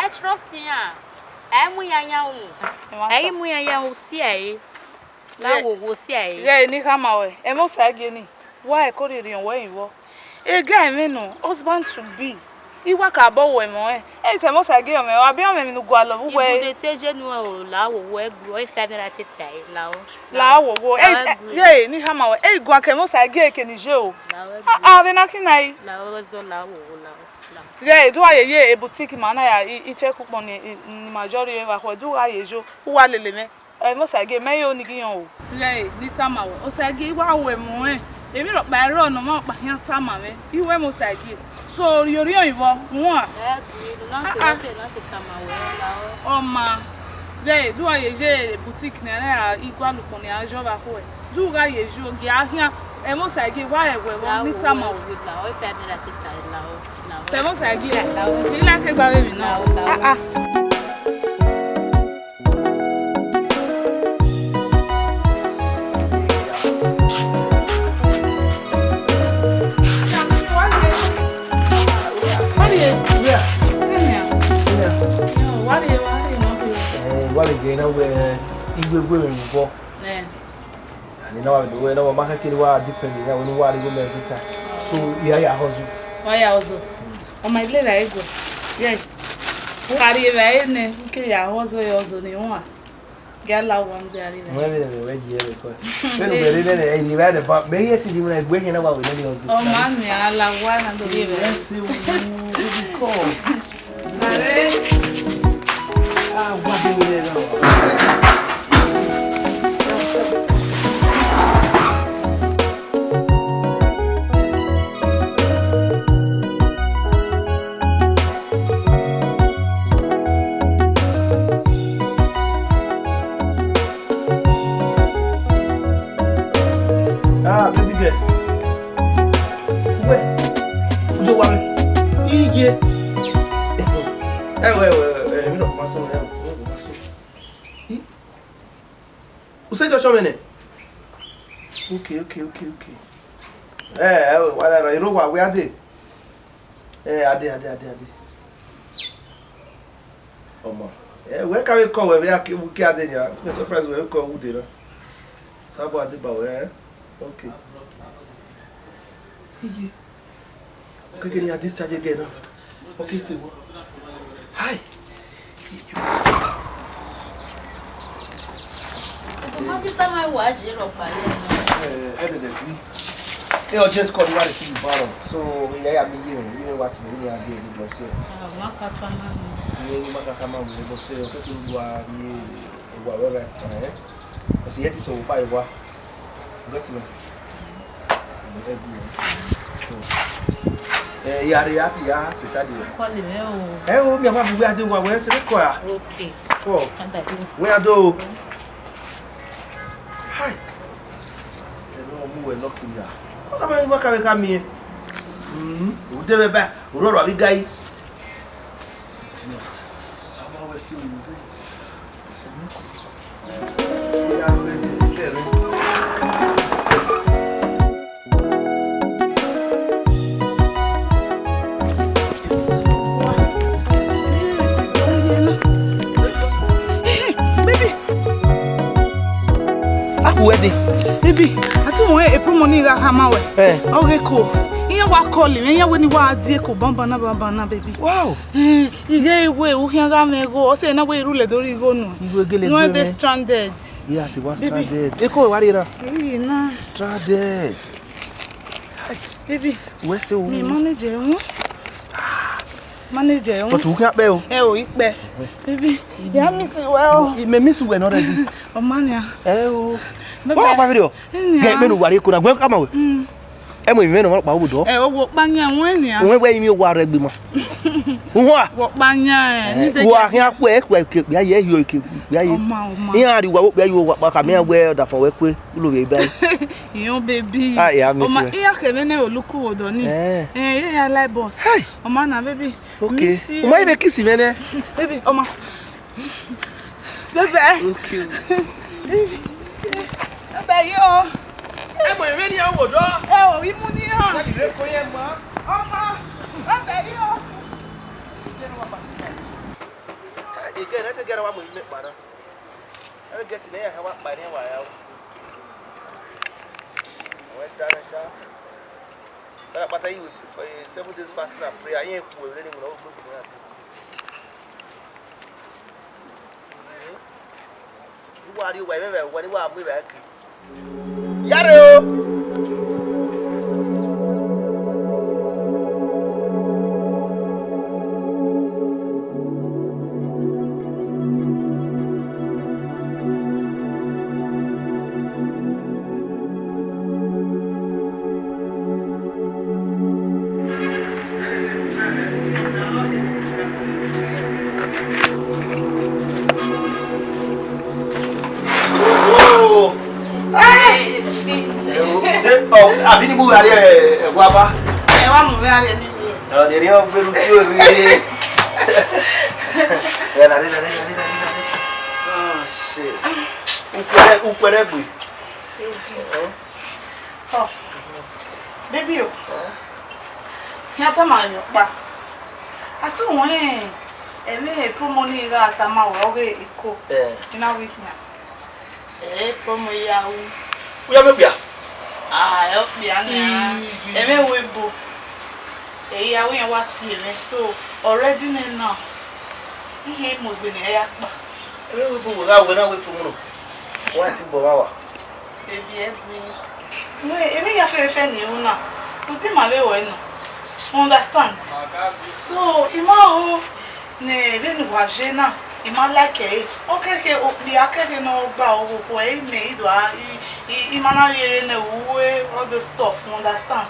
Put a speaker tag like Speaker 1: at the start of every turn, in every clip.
Speaker 1: trust ya. Emu ya wu. Emu ya wu si ai. La wo si ai.
Speaker 2: Yeah, ni kama we. Imose ageni. Why ko ri yan we iwo. E guy me no husband to be. Iwa ka bo we mo e te Imose age o me wa bi o me nu gwa lo we.
Speaker 1: Ibu de teje nu o la wo egbu o fe na tete ai la o.
Speaker 2: La wo e ni kama we. E gwa ka Imose age ke ni je o. Be na kinai.
Speaker 1: La o zo la wo la.
Speaker 2: Yeah, do aye e boutique mana ya I check kupon ni majori e wa ko do aye jo wa lele me Imose age me yo ni giyan o. Yeah, ni tama we. O sa age wa we mo e. Èmi ro pa ro no mo pa yan tama me. Iwe Imose age. So yori oyibo mo a.
Speaker 1: Láti tama we la o.
Speaker 2: O ma. Yeah, do aye je boutique na ra igwa lupon ni ajo ba ko e. Do aye jo ge ahian Imose age wa e we wo ni tama we
Speaker 1: la o fe na tete la o.
Speaker 2: C'est bon ça guille. Il a que bavé non. On my little ego. Yeah. Carry away, okay, I was also the one. Gala one there. Oh, man, I love one and the
Speaker 3: Okay. Wala ro wa we ade. Ade. Omo. We ka we call we ki ade ni. I'm surprised we call who dey na. Sabo ade ba we. Okay. Okay, can you discharge again? Okay, see what? Hi.
Speaker 1: Automatic time wa jero pa
Speaker 3: le. Urgent call you want to see the battle. So, yeah, I'm here. You know what we are doing. You say.
Speaker 1: Makatama.
Speaker 3: You makatama we go to you are whatever. Because yet it's all by what. Got me. Yeah, c'est ça.
Speaker 1: Quoi le meu?
Speaker 3: Oh, minha mãe vai fazer uma coisa, você qual?
Speaker 1: OK.
Speaker 3: Oh. Where do? Hi. Eu não vou lock in there. Como vai caber caminho? O deve ba, o roro ali gai. Sama vai ser o.
Speaker 2: Wedding. Baby, I don't want a money that hammer. Okay, cool. You are calling me, when you are dear, bambana, baby. Wow. You gave way, who can go, say, no way, rule, do you go? You will get no, they're stranded.
Speaker 3: Yeah, she was stranded. Echo, what are
Speaker 2: you?
Speaker 3: Stranded.
Speaker 2: Baby,
Speaker 3: where's your
Speaker 2: manager?
Speaker 3: But who can't bail?
Speaker 2: Oh, it be. Baby, you miss it well.
Speaker 3: You may miss when already.
Speaker 2: Oh, mania.
Speaker 3: Oh. What about video? Get me to worry, could I welcome away? And we went up by the door. Oh, what banya when you were a bima. What banya? You are here, where you keep. Yeah, you walk a mere wear that for work with Louis Bay.
Speaker 2: You baby.
Speaker 3: I am Miss.
Speaker 2: Look who don't I like boss. Oh, man, baby.
Speaker 3: Okay, why make kissing, man?
Speaker 2: Baby, oh, my. Baby. Baby, yo.
Speaker 3: I'm ready. I will draw.
Speaker 2: Oh, you money.
Speaker 3: again, let's get one with me, brother. I guess they have one by the while. Went down a shop. But I would 7 days fasting and prayer. I ain't really know good for that. You are you, wherever, when you are with back. Yaro! Abi ni bu ari e guapa.
Speaker 2: E wa mu ari ni mi.
Speaker 3: No, de rio pelu tio ri. La. Oh shit. Upere gbe.
Speaker 2: Oh. Baby o. Ya ta ma yo pa. Ati won e promo ni ga ta ma wa oge iko. Ina week na. Promo ya u.
Speaker 3: Uya me bia.
Speaker 2: Help me and eme webo eya we wa ti eme so already now ihe mo gbe ni eya pa
Speaker 3: eme webo ga we na we promo wa ti bo wa
Speaker 2: baby every we eme ya fe ni una unti ma be we no understand so ima o ne be ni wa je na ima like okay o bi akere no gba owo ko e me ido I mana rere na uwe all the stuff, you understand?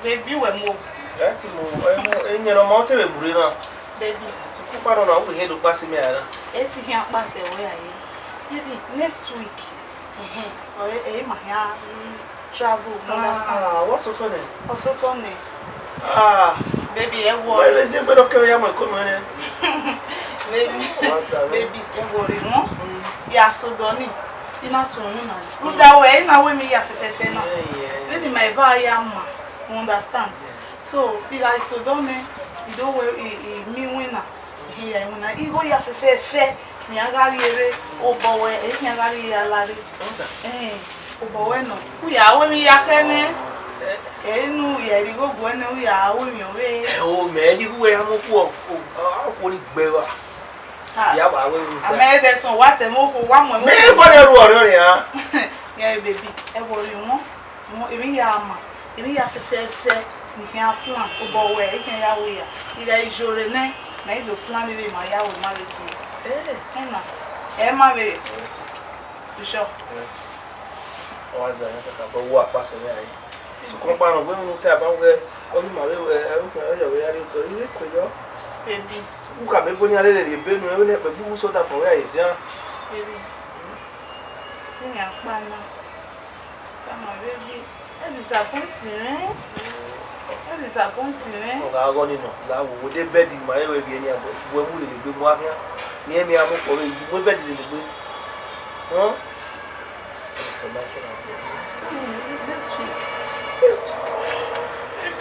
Speaker 2: Baby, we move.
Speaker 3: That's more. Enyero mo te buri na.
Speaker 2: Baby,
Speaker 3: siku paro na we head pass me ara.
Speaker 2: Eti here pass away aye. Baby, next week. Ma ya travel, you understand?
Speaker 3: What's so funny?
Speaker 2: What's so funny? Baby, e wo.
Speaker 3: Why is it better que ya mo come ne?
Speaker 2: Baby, e worry mo. Ya so doni. Ina so na. Uda we na we mi ya fefe na. Baby my va ya ma. You understand? So, the like so don't me, you don't wear me winner. Here when I go ya fefe ni agari ere obowe ni agari ya lari. Obowe no. Uya we mi ya kene. Nu ya ri go gbo na uya we mi owe.
Speaker 3: O me ji we ha mo ku o ni gbe wa. Ya ba we mi.
Speaker 2: Ame de so what e mo ko wa mo.
Speaker 3: Me bo de ru ore ya.
Speaker 2: Yeah baby, e wo ri mo. Mo emi ya ma. Emi ya fefe ni kan plan obowe e kan ya we ya. Ida ijore ne na ido plan ni ma ya wo marriage. Na. E ma be. You sure?
Speaker 3: Yes. O aza ya ka ba wo apase me ayi. So ko pa no we mu ta ba we o ni ma we o ko ya we ya ri to ri ko yo.
Speaker 2: Baby.
Speaker 3: U ka be bo ni ale le be nu e ne pe bu so da fo we ayi ti an.
Speaker 2: Baby. Ni ya pa na. Sama baby. Disappointing.
Speaker 3: Oga go ni no la wo de bed ma e we bi eni abo wo mu le gbe mu afia ni emi amu ko we mo bed le gbe ho so ma se na
Speaker 2: this week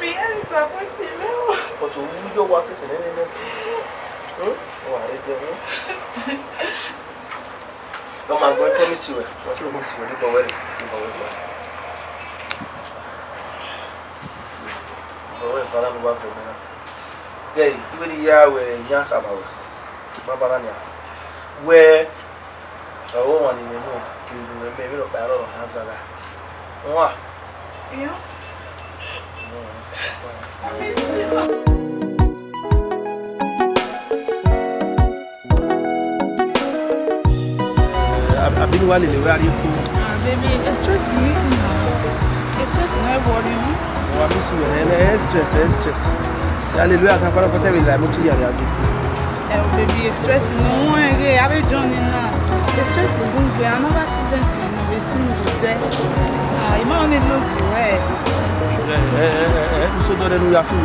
Speaker 2: baby disappointing
Speaker 3: but we do work is in next week o are je ho come on go promise you what promise you go well we fala no ba fe na gay iwe ni ya we nya saba we ma bana nya we o wa ni no ki ni me ro ba ro hanzala wa
Speaker 2: yo
Speaker 3: abini wale le we ari ku
Speaker 2: baby stress me worry
Speaker 3: wa misu we stress hallelujah kan para pote la mo tu ya ya
Speaker 2: baby stress no one again ave journey na stress dun gbe another accident no be soon go there you ma only lose way
Speaker 3: so do nu ya fu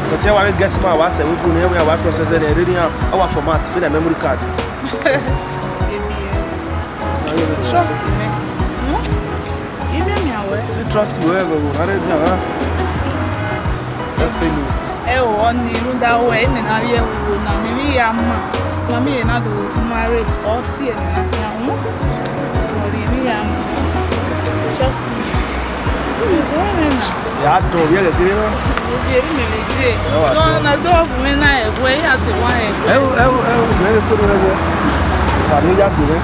Speaker 3: ko se wa get ma wa se we bu no we wa process e ready our format be na memory card
Speaker 2: baby trust me trust
Speaker 3: you ever go na re na e
Speaker 2: on the Runda way and I hear Nami Yama. Mammy and other marriage or see it in a young. Trust me.
Speaker 3: Yeah, to really do it.
Speaker 2: Don't I go when I way at the wine.
Speaker 3: Very good. Familia to it.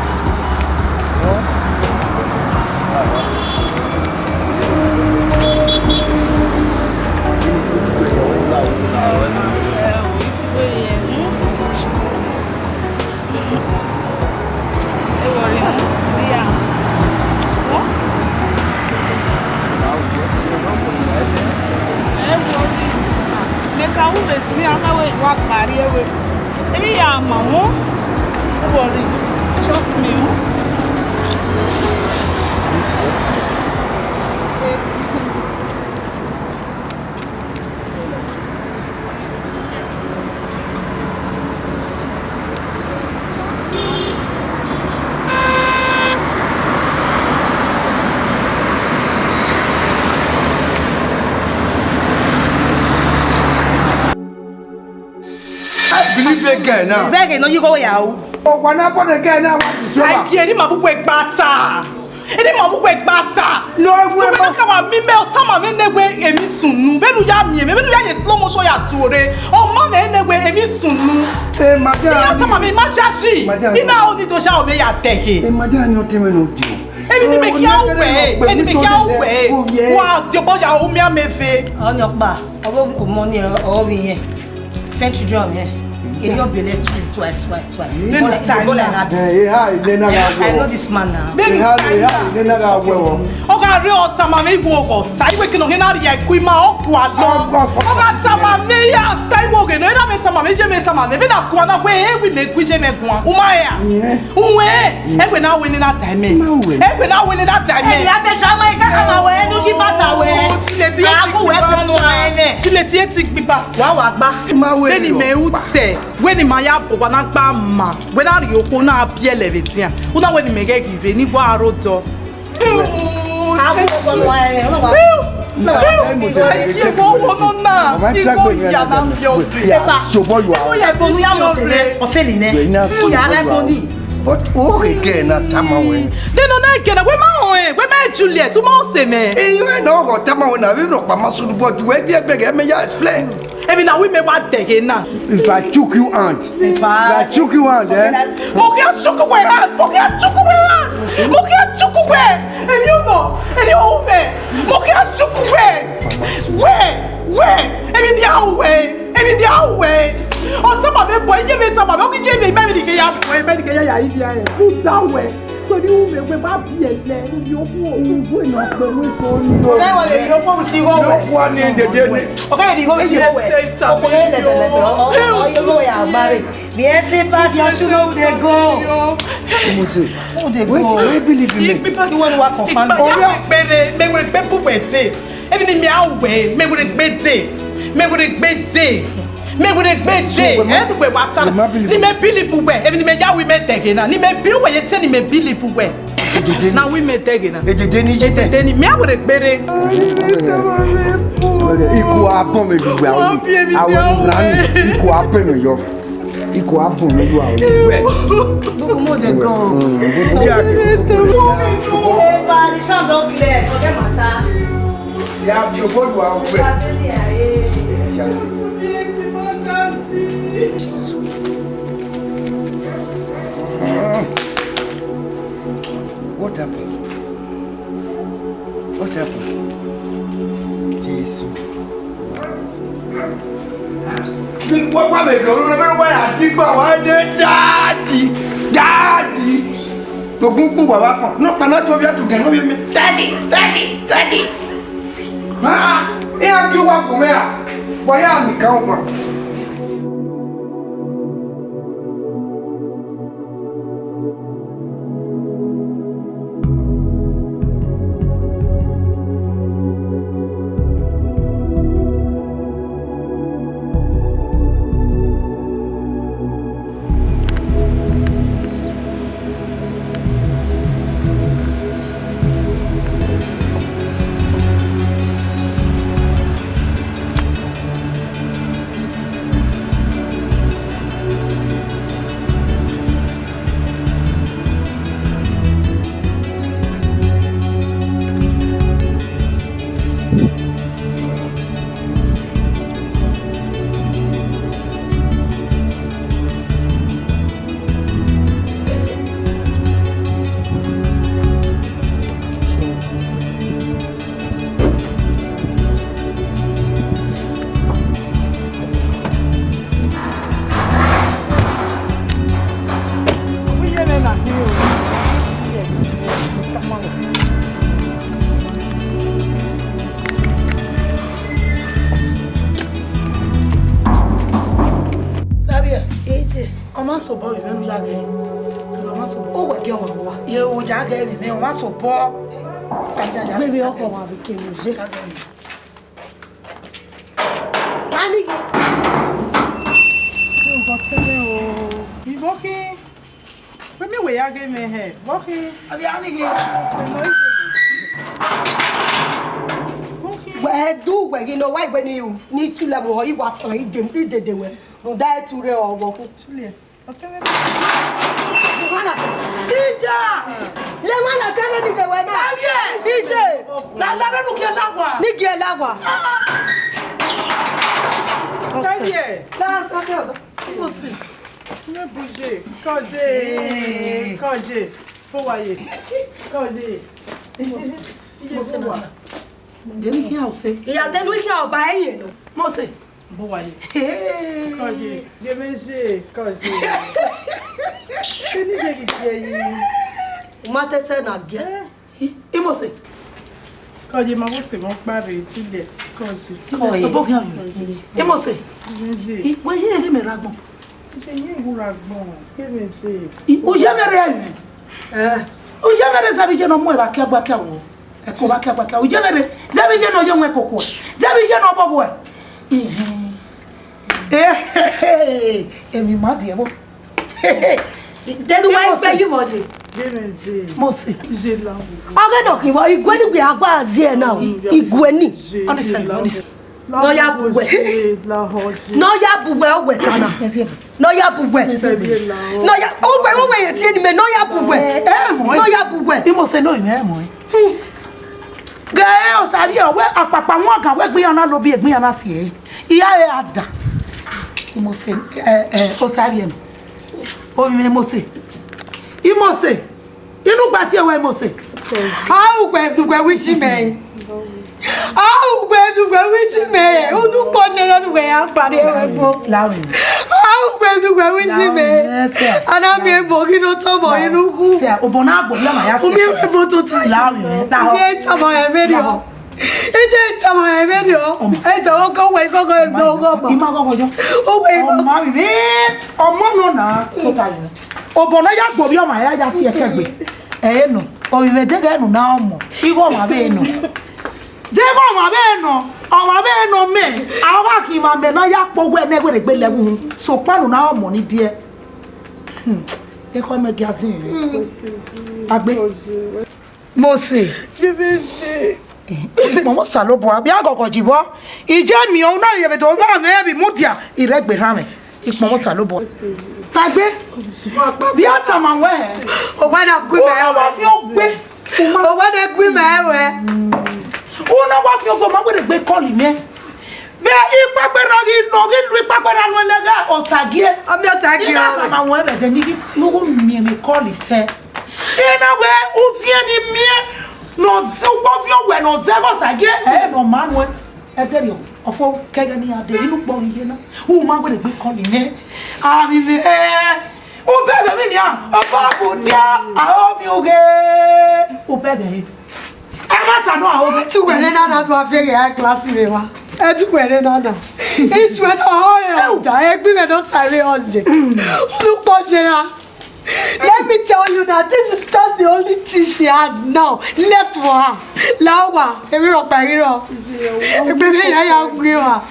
Speaker 2: Trust me.
Speaker 4: Believe again now.
Speaker 5: Beg no you go yawo.
Speaker 4: Oh, when I born again now,
Speaker 5: I get him abu we gbata. Edi mo abu we gbata.
Speaker 4: No,
Speaker 5: we no come me me o tama me ne we emi sunu. Be nu ya mi, be nu ya ye slow motion ya tuore. O ma me ne we emi sunu.
Speaker 4: Say madam.
Speaker 5: Ya tama me ma shashi. Ina o ni to sha o me ya teke.
Speaker 4: Madam no tell me no deal.
Speaker 5: Eni me ki awe, eni me ki awe. Wa ti o bo ya o mi amefe.
Speaker 6: Onyo pa, owo money o wi yen. Century drum yen. In your belly, twice. I know this man now.
Speaker 5: Oga real time me go. Sai we kino hina ri ekwi ma okwa lo. Oga time me ya tai wo ge no era me time me je me time me be na kwa na we e me kwi je me kwa. Uma ya. Uwe. E we na we ni na time. E we na we ni na time.
Speaker 6: E ya te chama e ka ma we nu ji pata we.
Speaker 5: Chileti e
Speaker 6: ko we ko no ene.
Speaker 5: Chileti e ti gba.
Speaker 6: Wa gba.
Speaker 5: Beni me u se. When maya bo na gba ma. When are you ko na pie levetia. Una when me ge give ni bo arodo.
Speaker 6: Abu ko no ene.
Speaker 4: But oh again na tama we.
Speaker 5: They no na again we ma we ma Juliet, tu ma se me.
Speaker 4: Eh you no go tama we na we no pa masulu but we dey beg me ya explain.
Speaker 5: Even now we me what again now.
Speaker 4: If I chook you hand. If I chook you hand eh.
Speaker 5: Mokia chook we hand. Mokia chook we hand. Mokia chook we. And you know, and you over. Mokia chook we. Even the away. Even the away. On top of it, boy, you me top of it. Okay, Jamie, maybe the ya, maybe the ya idea. Put that way. So you me back here, you go no go.
Speaker 6: Why will you go see go?
Speaker 4: One in the day.
Speaker 6: Okay, you go see go. Oh, you go ya marry. Yes, they pass your shoe now they go. Oh, they go.
Speaker 4: We believe in me.
Speaker 6: You want to work on fan?
Speaker 5: Oh, yeah. Me we pe puwete. Even me away, me we bete. Me we bete. Me we bete. Anyway, what time? Ni me believe we. Even me ya we me tege na. Ni me bi we yete ni me believe we. Now we me tege na. Ejede ni me we bere.
Speaker 4: Iku abon me bi awo. Awo nan iku apen no yo. Iku abon me bi awo.
Speaker 6: Look more they go. The sound don't clear. Forget matter.
Speaker 4: Yeah, you go to our What happened? What happened? Jesus. What make you remember when I think about daddy? No good baba. No cannot to get no daddy. Ah, e aqui o comer. Boy, me calma.
Speaker 5: ọmọ sọ̀bọ̀ ìwé ló yá gẹ̀ ọmọ sọ̀bọ̀ ó wẹ̀ kí ọmọ wa yẹ o yá gẹ̀ ni ọmọ sọ̀bọ̀ bébí ọkọ̀ wọn àbí kí n ṣe tani kì í nǹkan tẹ́lẹ̀ o ìbọn kí bébí ìwé yá gẹ̀ mẹ́hẹ̀ bọ́ kí àbí á nìyí ṣèlú Wedu we no why when you need to level or you was trying to do the way. No die to re or walk too late. Okay. Ija! Le mana tell me the way now. Yes. Ije. La no ke lagwa. Ni ke lagwa. Savie. La savie. Como assim? Não bouger. Congé. Voyez. Congé. Você não. Denu que você? E a denu que ao baile, moça. Boa aí. Congé. Gemeje, congé. Ele já que aí. Uma terceira na guia. E moça? Congé, mas você não para de tudo. Congé. Tô pouquinho. E moça? Gemeje. E vai ele me ragbon. Gemeje ragbon. Gemeje. E o gemere. O gemere sabe de não moe ba ke wo. E ko ba ke o gemere. Sabe de no je mo kokko. Sabe de no bobo. Emi ma de mo. Denu wa gbe yi mo se. Gemeje. Mo se. Je la. Oge no ki wo igwe ni gbe agba azie na o. Igwe ni. Honestly. No ya bugwe. No ya bugwe ogwe tana. No ya bugwe. No ya ogwe yeti ni me no ya bugwe. No ya bugwe. Imo se no ime mo. Ge o sari o we apapa won kan we gbe yana lo bi egbin yana si e. Iya e ada. Imo se o sari e no. O mi mo se. Imo se. Inu gba ti e we mo se. Ah ugwe wichi me. Ah, where we me? Who do corner where I party book? Ah, where we me? And I'm a bogino tomo in who say, Obonabo, Yamaya, able to tell you. Now, it's my video. It's my video. And don't go away, go. Oh, wait, mommy, or Monona, Obonaya, Bobiama, I see a kegby. Eh, no, or you may take it now more. You go my way, no. Dego ma be no me awa ki ma me na ya powe na egbe gbe lewu so panu na omo ni bi e ko me gazin agbe mo se mo sa lo bo abi agogo jibo ije mi o na ye be do ba me bi mudia iregbe ha me ipo mo sa lo bo agbe bi ata ma we o gba da gbe me wa fi o gbe o gba da gbe me we una wa fi ogo ma gbe call mi be ipagbera gi no gi lu ipagbera no lega osagie omi osagie ina ma won ebe de ni no go mi me call se ina we u fi ni mi no zo gbo fi owe no ze go osagie no manu e de yo ofo kege ni ade inu gbo iye na u ma gbe call mi ami me o bebe mi ni o ba bu dia a omi oge o bebe Amata no aho tu were na na to afere ya class me wa e tu were na na it's when oh da e gbe me don sare oje olupo jera. Let me tell you that this is just the only thing she has now left for her. Lawa, emi ro pariro. Egbe me ya gbe wa.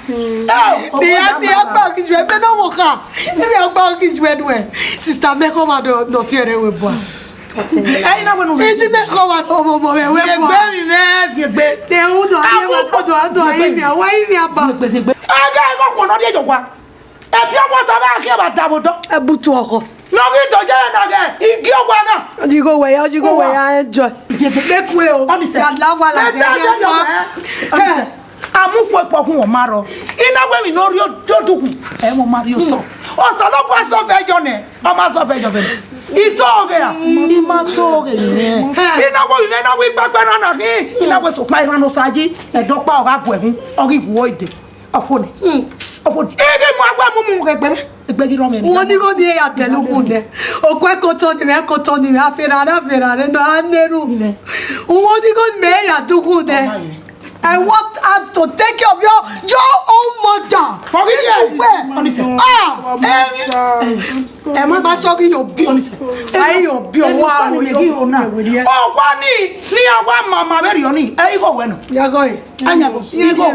Speaker 5: They agba ki jwe me no wo ka. Emi agba ki jwe nwe. Sister me come out no tiere we bo. Ai na wonu. Iji me come out omo mo we bo. Egbe mi me egbe. Te u do aye mo do aye mi wa mi aba. Aga e ko no de jogwa. E bi omo ta ba ke ba dabodo. E butu oko. No get to jaya na ge. Igi ogwa na. You go where I enjoy. Make way o. Ya lawa la je. Amu popo kun o maro. Ina we mi no ri ododugu. E mo mari o to. O so lo po so fe jo ne. O ma so fe jo fe. Ito oge ya. I ma to oge ni. Ina wo mi na we gbagbara na ki. Ina we so pa iran no saji. E do pa oga bu ehun. Ori wo ide. Ofoni. Ofoni. Ege mo agba mu regbe. Wọ́n ní kò ní ẹ̀yà tẹ̀lógún dẹ̀ òkú ẹ̀kọ́ tọ́ ni rẹ̀ afẹ́rẹ́ no anẹ́rù wọ́n ní kò ní ẹ̀yà tógún dẹ̀ I worked hard to take care of your own mother. Emma sorry your bill. Your bill. Wow, you now.
Speaker 6: Oh, Bonnie, near one mama very on it. I go when you're going. You go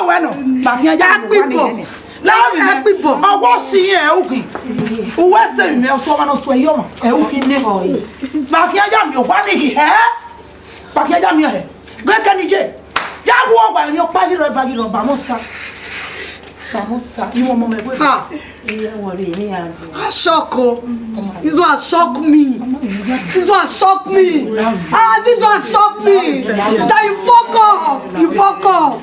Speaker 6: when back here. Love people. I was seeing who was saying, someone else to a young. Back here, your body hair. Back here, where can you get? That walk by your party of Vagino Bamosa. Bamosa, you want me?
Speaker 5: Shock. This one shock me. This one shock me. This one shock me. That you fuck up. You fuck up.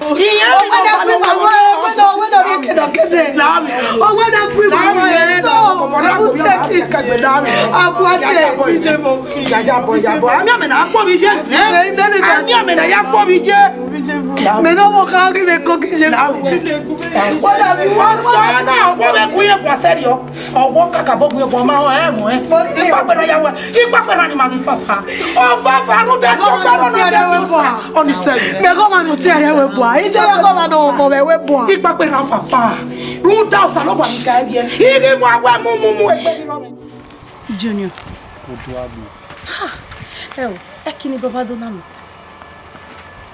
Speaker 1: Junior. Ekini baba donami.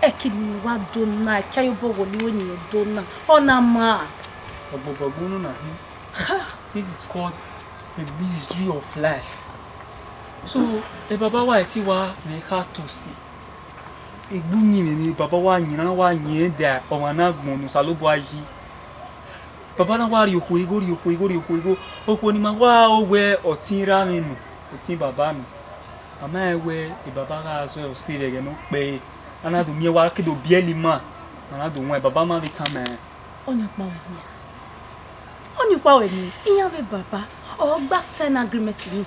Speaker 1: Ekini wa dona, kayo bogo ni woni dona. Onama.
Speaker 7: This is called the mystery of life. So, the baba wa eti wa meka tosi. Egbunyi ni baba wa nyina wa nye da omana gbonu salobo ayi. Baba na wa ri oko igo. Oko ni ma wa owe otinra mi nu, otin baba mi. Ama ewe e baba ga so si lege no pe. Ana do mi wa ke do bieli ma. Ana do won e baba ma vitame.
Speaker 1: Onya pa we. Only power me, you have a baba, or sign agreement me.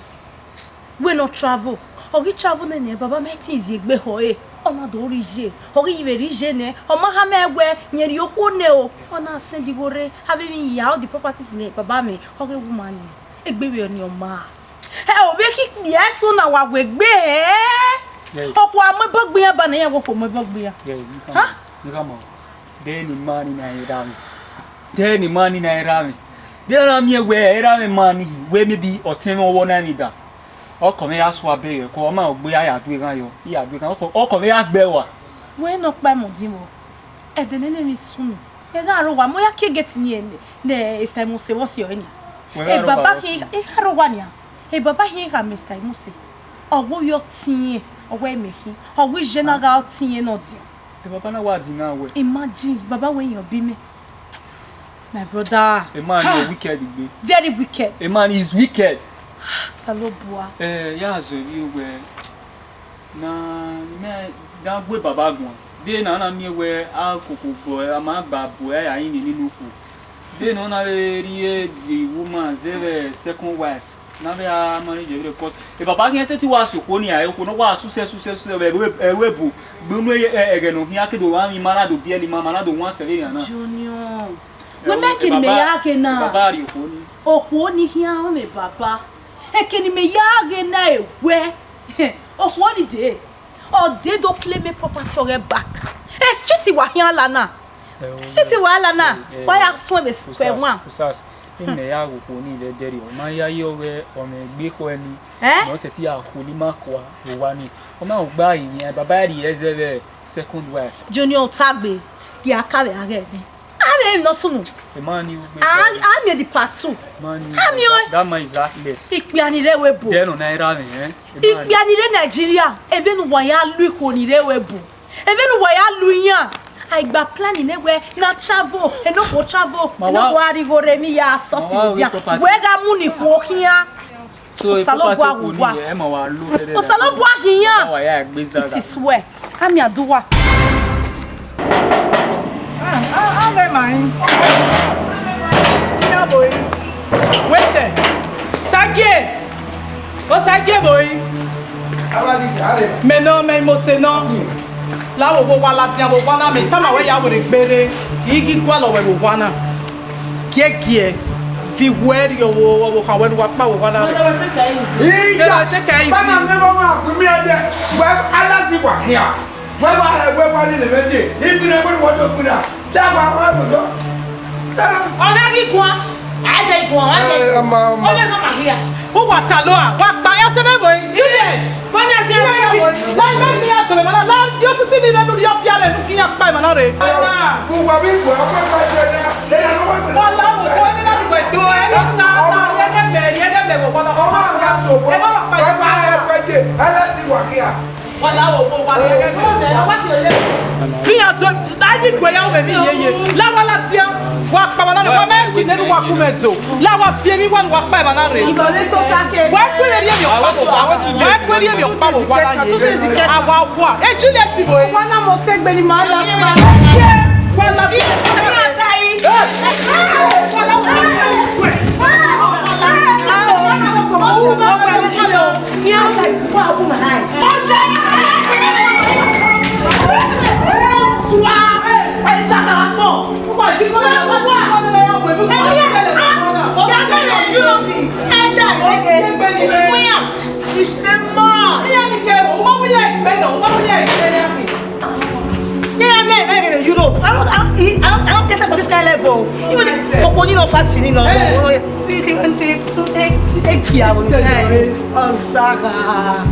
Speaker 1: We not travel, or we travel in baba met is a behoe, or not origin, or even region, or Mahame where near your honeo, or not send the gore, having ye out the properties in baba me, or a woman, a baby on your ma. Hell, we kick yes, so now I will be. Oh, my bug beer, but I walk for my bug beer. Huh?
Speaker 7: You come on. Then the money na Then the money na there are me where era money where maybe or 10 or 1 anida. Or come here swabe, come out where I are doing yo. Yeah, we can all come here bewa.
Speaker 1: When not by Modimo. At the enemy soon. And I don't want my kid getting in the Estamose was your any. A baba he Harovania. A baba he had Mr. Muse. Or wo your tea or where making, or which general tea and not you.
Speaker 7: The Baba was in our way.
Speaker 1: Imagine, Baba, when you're beaming. My brother,
Speaker 7: a man is wicked.
Speaker 1: Very wicked.
Speaker 7: A man is wicked.
Speaker 1: Salobua.
Speaker 7: Yes, you were. Na me that way Baba gone. Then I me where I'll cook boy, a man babu, I ain't in Nuku. Then on the woman's second wife. Now they are managed report. If Baba can say to us, I could not success a web. Bume again, he had to do one man to be a mamma, don't want to
Speaker 1: Junior. We're making me again now. Oh, one here, me, Papa. I can me again now. Where? Oh, what day? Or they don't claim me property or get back. It's just what here, Lana. It's just what Lana. Why are so square one?
Speaker 7: In the Yago, the dairy, my yoga on a big one. No, set ya, Hulimakwa, one. Oh, now buying a babadi as a second wife.
Speaker 1: Junior Tagbe, the Akabe again. I am not soon.
Speaker 7: The man you
Speaker 1: I'm the part two.
Speaker 7: I'm your that man is that less.
Speaker 1: If we are near Webo,
Speaker 7: then on Iran,
Speaker 1: if we are near Nigeria, even why I look on the Webo, even why I Luya. I got planning anywhere, not travel, and no for travel. No worry, go Remia, soft. Where got money walking here? So, Salobua, it is where I'm your doer.
Speaker 5: I'm very mine. Yeah, boy. Wait there. Sake. What's Sake, boy? Mais non, mais moi c'est non. Là où vous voilà tiens vous voilà mais ça m'a ouais ya vous récupérer. Qui quoi là vous voilà? Qui est? Fi where yo wo kan we wa pa wo voilà.
Speaker 4: Iya. Bana me mama, we me ade. We ala si wa here. wẹ́wà nílẹ̀ méjì ìpínlẹ̀ wọ́n wọ́n tó pinna dábàá wọ́n wọ́n tó.
Speaker 5: ọ̀rẹ́ kíkún àjẹ ìkún àjẹ ìkún ó lè má màgíyà. ó wà tà ló à wà pa ẹsẹ̀ mẹ́bọ̀ yìí. Juliet wọ́n ní ẹgbẹ́ ẹgbẹ́ yìí láì bẹ́ẹ̀ ní àtọ̀rẹ̀ mọ́lá láì yóò tún sí ní lẹ́nu yọ pí alẹ́ nù kí yẹn pa ìmọ̀lá rẹ̀.
Speaker 4: gbogbo àbí ìgbò ọkọ̀ ìgbà jẹ́ ẹ̀yà lọ́wọ́ ìgbà.
Speaker 5: wọ́n láwùjọ kó ẹni láti gbẹ̀ tó ẹni sáà ẹ̀ẹ́dẹ́gbẹ̀ wò wọ́n
Speaker 4: ọmọ àgbà sọ̀bọ̀ wẹ́wà ẹgbẹ́jẹ ẹlẹ́sìn wàkíyà.
Speaker 5: wọ́n láwùjọ kó wà lẹ́gbẹ̀ẹ́ láyé ìgbéyàwó mi yeye láwa láti ẹ wà pàmò náà wà mẹ́rin nínú wà kú mẹ́tò láwa fi èmi wà ní wà pàmò náà rè wà péré ní èmi ọ̀pá wò wà péré ní èmi ọ̀pá wò wà láyé àwa wà ẹ Juliet ti bò yìí.
Speaker 1: wọn náà mo fẹ́ gbé ni màá lọ pa.
Speaker 5: wà lábí ní àtà yìí. wà láwọn ọmọ ìwé.
Speaker 6: I don't get up for this kind of level. Even if you know fatty, you know. Take care of yourself. Oh, Sarah.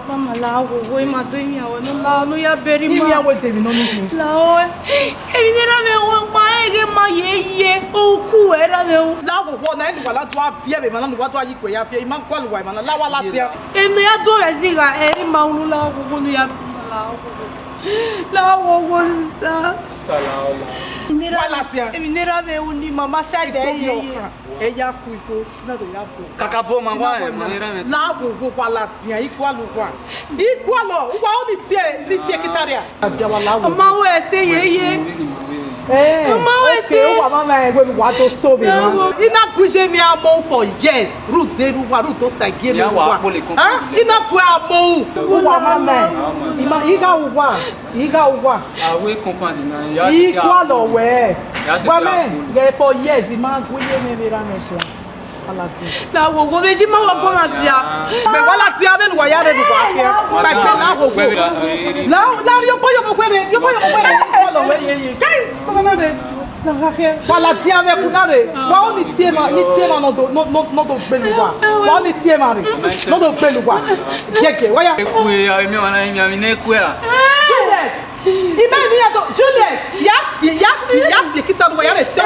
Speaker 1: Mama la wo ma do mi awon no la no ya beri ma.
Speaker 6: Mi awo tèmi no mi.
Speaker 1: La o. Èmi ni ra me wo ma ege ma ye o ku era me o.
Speaker 5: La wo wo na ni wala to afie be ma na wa to ayi ko ya afie ma kwalu wa ma na la wala tia.
Speaker 1: Èmi ya do reziga eri ma unu la wo no ya la wo sa. Èmi ni ra me uni mama said
Speaker 5: eya ku iso na do ya bo.
Speaker 7: Kaka bo ma wa e mo ni ra me.
Speaker 5: La wo go wala tia ikwalu wa. Ikwalo wa o ni tie kitaria.
Speaker 1: Mama wo e se yeye. Mama wo e se
Speaker 5: wa mama e go wa to so be ma. Ina kuje mi amo for yes. Root de ru wa root to sage mi wa. Ina ku amo. Wa mama. Iga wa.
Speaker 7: Awe compound na ya si.
Speaker 5: Ikwalo we. Mama, ge for yes, ma kuye me ra me so.
Speaker 1: La wo wo meji ma wo bon atia.
Speaker 5: Me wala tia be no ya re du kwa afia. Ba ke na wo wo. La yo boyo mo kwere. Ikwalo we ye. Kai, ko na de. La afia. Wala tia me ku na re. Wa o ni tie ma no do pelu wa. Wa o ni tie ma re. No do pelu wa. Gege, wa ya.
Speaker 7: Ku ya mi wana mi ne ku ya.
Speaker 5: Juliet. Imani ya do Juliet. Yati kita do ya re tia.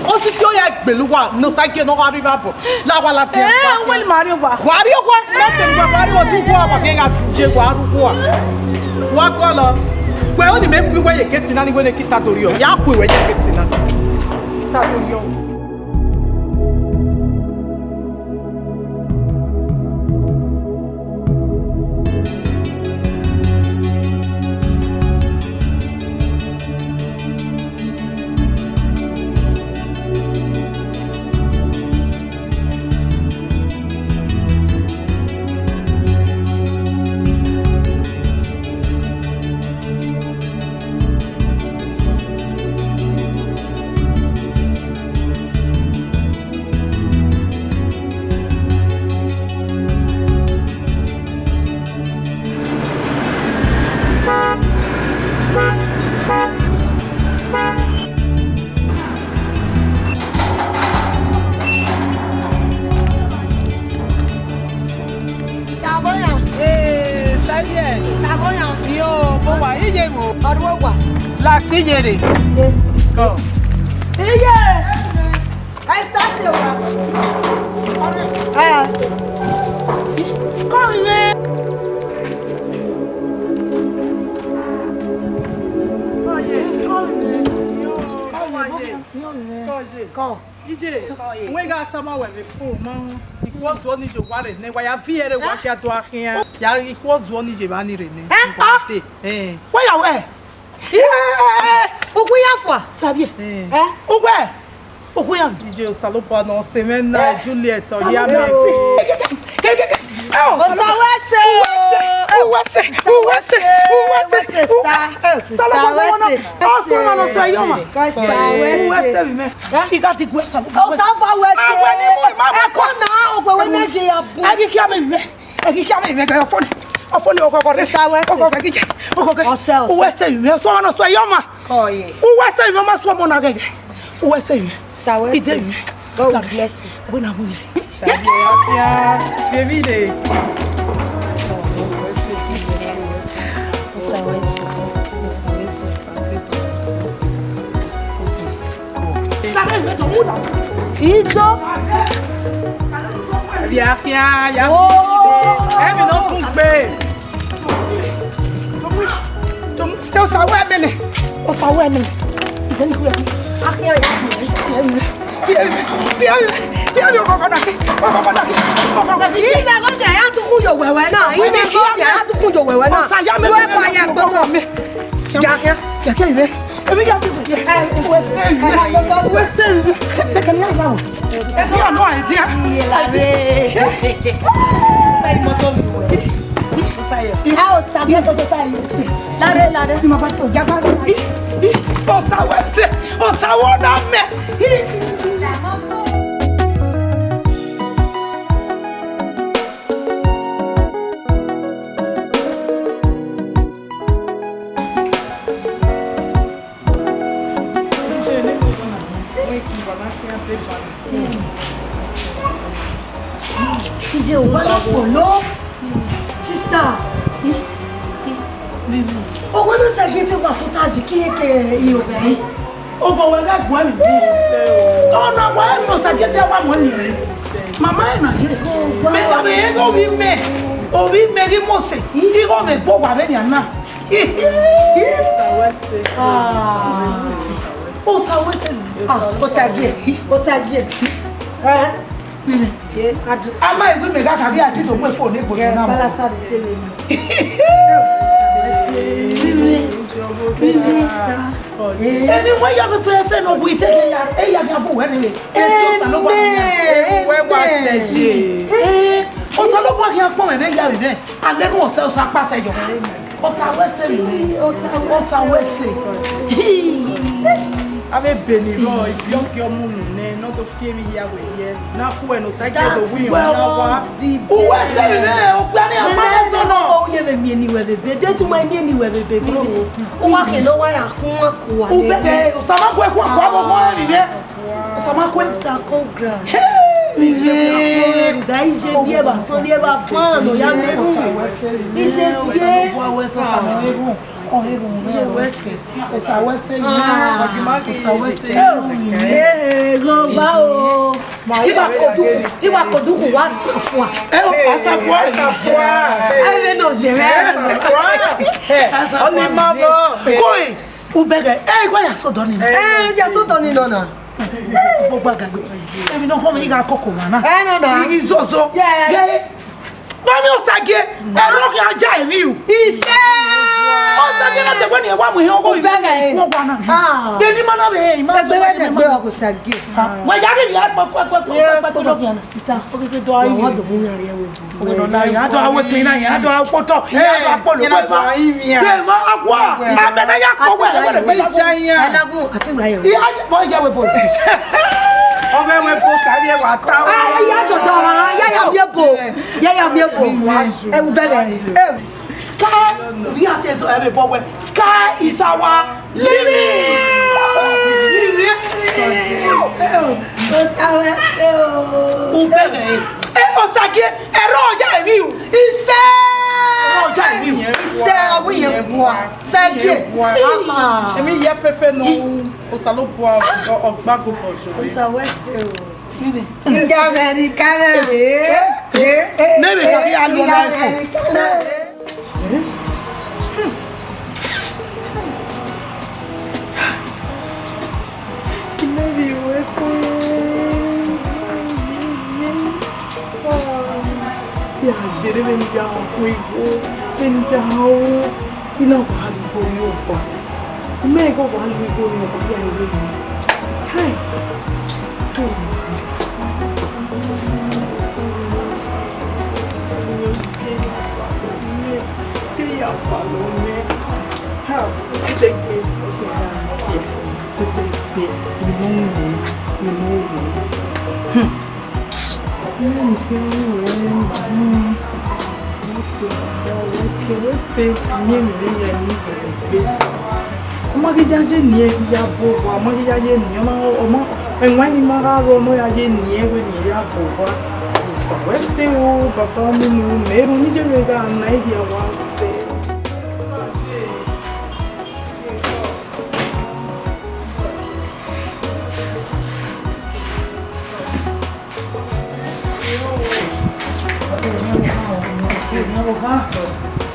Speaker 5: O si ti o ya gbelu wa no sage no wa river bo. La wa la tia.
Speaker 1: Wel Mario ba.
Speaker 5: Wa ri o kwa. Na te gba wa ri o tu kwa ba bi nga ti je wa ru kwa. Wa kwa lo. Gbe o ni me pi we ye keti na ni we ne kita tori o. Ya ku we ye keti na. Kita tori o. Láti yèrè.
Speaker 6: Iye! I start you. Come here.
Speaker 5: Come. DJ, we got some more before, man. It was one of your wallet. Never have fear what get to here. Yeah, it was one of your money. Eh?
Speaker 6: Where you were? Uguyafa, Sabie. Ugue. Uguyan.
Speaker 5: DJ Salopa no Semena Juliet or Yame.
Speaker 6: God bless you. When I'm hungry.
Speaker 1: Ijo. J'ai un polo. Sister. O quando você aqui tem uma tutagem que é eu bem.
Speaker 6: O vou pegar guami. Oh não, guami não sabia ter uma mãe. Mamãe não je. Me va bem, ouvi me que moça. Digo me boba bem ana. O sawese. O sague. Ama ìwé mi ká kàbí àti tó mú ẹ̀fọ́ ní ìbò náà.
Speaker 1: Bala sáré tẹ́lẹ̀ mi.
Speaker 6: Ẹni wọ́n yà fẹ́fẹ́ náà wí tẹ́lẹ̀ yà ẹ̀yà ní abúwọ̀ ẹni rẹ̀. Ẹ̀sì ọ̀tà ló wà ní ọ̀sán ló wà kí a pọ̀ ẹ̀mẹ́ yà rẹ̀ alẹ́ ní ọ̀sẹ̀ ọ̀sán pàṣẹ yọ. Ọ̀sán wẹ́sẹ̀ mi. Ọ̀sán wẹ́sẹ̀.
Speaker 5: Ave Benin, if you don't get not to fear me here with here. Now, who knows? I get the win.
Speaker 6: Who was saying, oh, planning a man,
Speaker 1: oh, you have me anywhere, baby. They to my anywhere, baby. Oh, I can know why I come.
Speaker 6: Who better? Someone quick, someone quick,
Speaker 1: start congra. Daí je bien ba son bien ba fan no ya meru. Ije bien.
Speaker 6: Mami osage ero ki aja emi o ise osage na te gbani e wa mu he ogo ibe ko gwa na de ni mana be ma
Speaker 1: Egbe o ko sage
Speaker 6: wa ya ki ya pa do ki na
Speaker 1: sister
Speaker 6: o ke do ayi
Speaker 1: wa do mu ya re
Speaker 6: o no na ya do awe pin na ya do apoto ya do apolo ko ma de ma akwa amena ya ko we be la
Speaker 1: elagun ati gba ye
Speaker 6: I boy ya we boy
Speaker 5: Oge we po sabi e wa ta.
Speaker 1: Ya jo do ya mi ebo e u bere
Speaker 6: Sky we are saying so every boy sky is our limit. O bere osage ero oja emi o ise oja emi o
Speaker 1: ise obuye boa sage
Speaker 5: Emi ye fefe no o salopo ogbago pojo.
Speaker 1: o sa wese o
Speaker 6: Inja americana maybe have you alone iPhone
Speaker 5: Maybe we're ya jere beni ya kuigo beni ya hao ina wali go yo pa me go wali go yo pa ya yo hai to ke ya follow me ha ke ke ti ni mo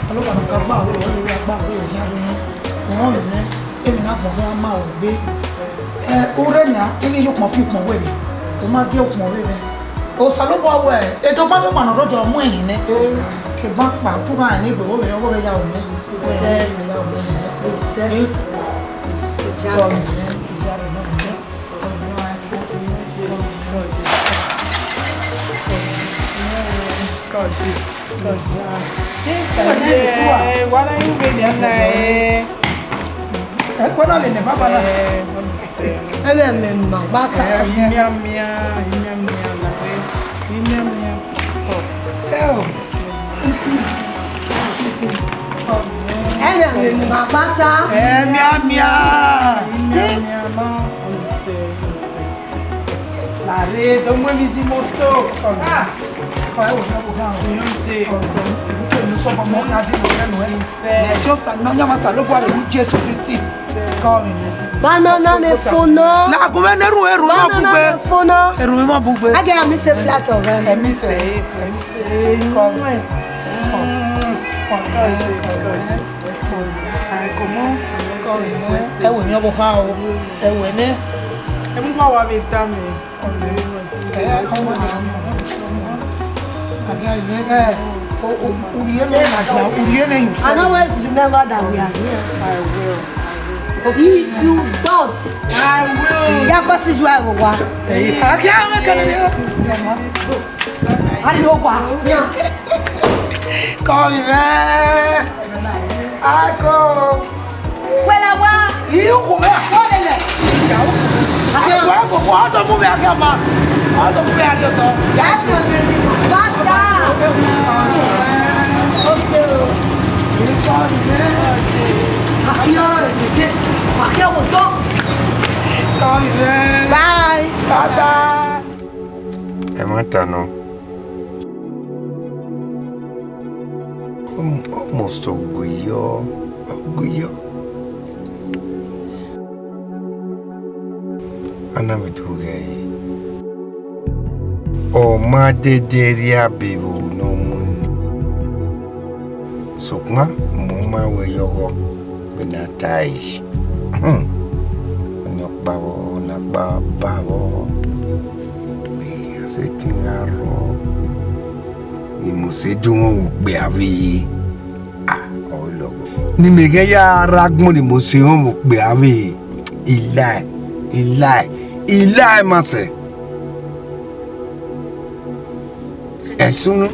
Speaker 6: Alo ba ka ba o ya ba o ya ni won ni e mi na gbon ya ma o gbe o re na e le yo pon fi pon we ni o ma ge o pon we ni o sa lo bo we e to pa do pa no rojo mu eyin ni ke ba pa tu ga ni gbo o be ya o ni se ya o ni se ja o ni ja re no se
Speaker 5: What are you doing?
Speaker 6: What are you Baba?
Speaker 8: Banana ne fono.
Speaker 6: Na ko me neru eru ma bugbe.
Speaker 8: Fono.
Speaker 6: Eru ma bugbe.
Speaker 8: I get me say flat of them.
Speaker 6: Me say. Come. Ewe mi obo ha o. Ewe ne.
Speaker 5: E mu wa mi ta mi.
Speaker 8: And always remember that we are here.
Speaker 5: I will.
Speaker 8: If you don't,
Speaker 5: I will.
Speaker 8: ya pasi jwa e wa. Ari o wa.
Speaker 6: Come here. Ako.
Speaker 8: Wela wa.
Speaker 6: Iyo ko me.
Speaker 8: Ole le.
Speaker 6: Ako to mu be akama. Ako mu be adoto.
Speaker 8: Ya to me ni bata.
Speaker 6: Bye. Bye.
Speaker 4: Ematano. Almost oguyo. Anamidugai. O ma de deria bebu no mun. Sukma muma we yogo benatai. Nyok bawo na bawo. Me setingaro. Ni musedun gbe abi. O logo. Ni mege ya ragmo ni museum gbe abi. Ilai mase. Esunu.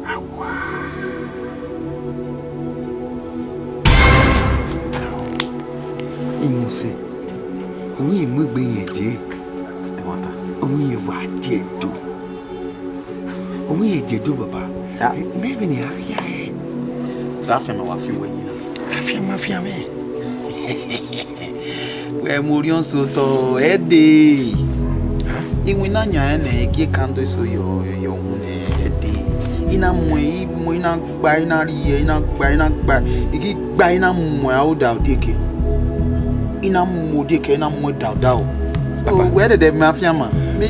Speaker 4: Awa. Imose. Owi mu gbe yen die. Owi wa die do. Owi die do baba. Maybe ni akia e.
Speaker 9: Afia ma wa fi we yin na.
Speaker 4: Afia me.
Speaker 9: We morion so to ede. Iwi na nya na ki kando so yo hu ne ede. Ina mo ina gba ina ri ina gba iki gba ina mo a o da odeke. ina mode ke ina mo dawdaw we de mafia ma me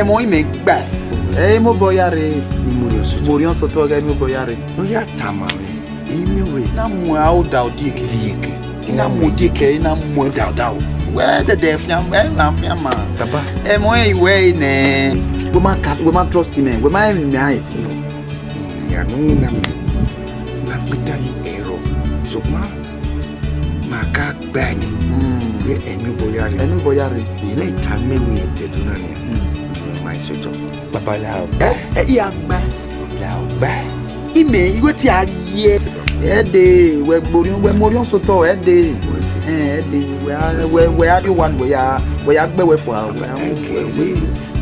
Speaker 9: mo gba mo boyare morion so to ga mo boyare
Speaker 4: o ya tama we imi we
Speaker 9: na mo au dawdi ke ina mode ke ina mo dawdaw we de mafia ma
Speaker 4: baba
Speaker 9: mo we ne we ma trust him we ma me it
Speaker 4: ya no na pita ero so maka gbani we emi boyare ile itame we eteduna ni my sojo baba la
Speaker 9: ya gba ime iwe ti ari ye ede we morion so to ede we are the one we are gbe we for we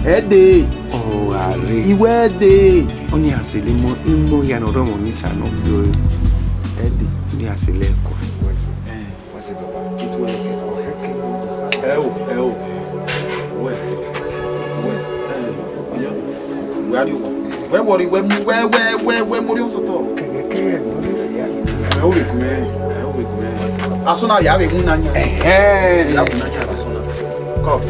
Speaker 9: ede
Speaker 4: oh are
Speaker 9: iwe ede
Speaker 4: oni asele mo imo ya no romo ni sano do ede ni asele ko wasi baba kitu le ko heke
Speaker 9: where do you where worry where morion so to
Speaker 4: keke
Speaker 9: we kume asuna ya be hun nanya ya hun nanya asuna come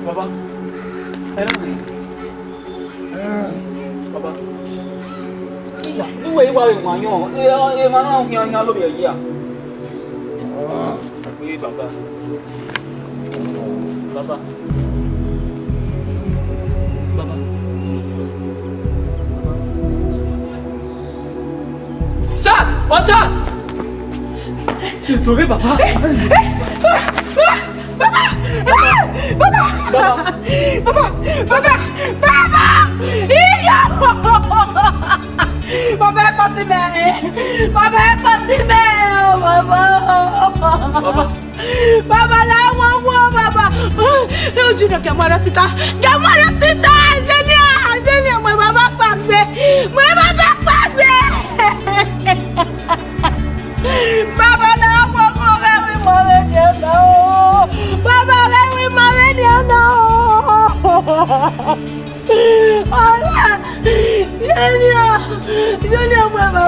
Speaker 9: Baba. Baba. Iya, duwe wa manyo. Mana nya lo ya ya. Tapi baba. Baba. Baba. Sas! Oh sas! Look baba. Baba! Iya! Baba é para cima! Baba é para cima! Baba! Baba lá, baba! Eu digo que amor hospital! Que amor hospital! Genial! Mãe baba pague! Mãe baba pague! Baba lá, Baba, we marry now. Junior, Baba,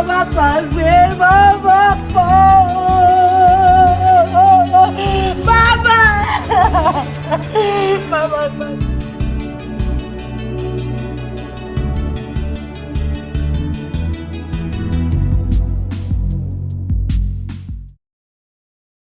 Speaker 9: Baba,